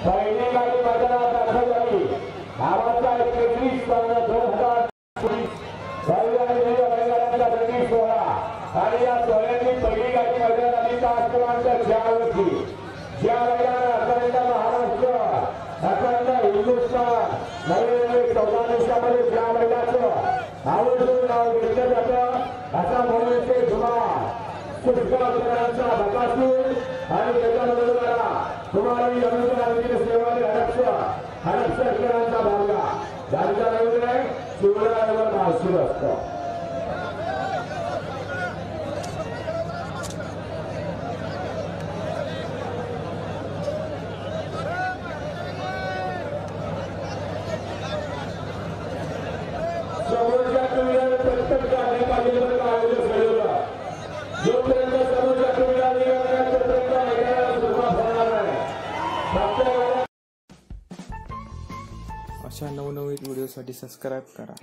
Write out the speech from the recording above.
पहिली गाडी मैदानात दाखल झाली नावाचा 21 सोहळा आणि या सोहळ्याची पहिली गाडी मैदानात आली तास क्रमांक 4 वरती ज्या मैदानात अखंड महाराष्ट्र अखंड हिंदुस्थान नवीन 14 दिवसामध्ये ज्या मैदानाचं आवडून नाव घेतलं जातं असा म्हणून ते धुमाळ सुष्काळकरांचा बकासूर आणि त्याच्याबरोबर तुम्हाला सेवाने हडपसरकरांचा भावना गाडीचा नवीन आहे शिवरायावर सुरू असतो. समोरच्या टुवीलर प्रत्येक गाडी पाहिजे जोपर्यंत समोरच्या टुवीलर अशा नवनवीन व्हिडिओसाठी सबस्क्राईब करा.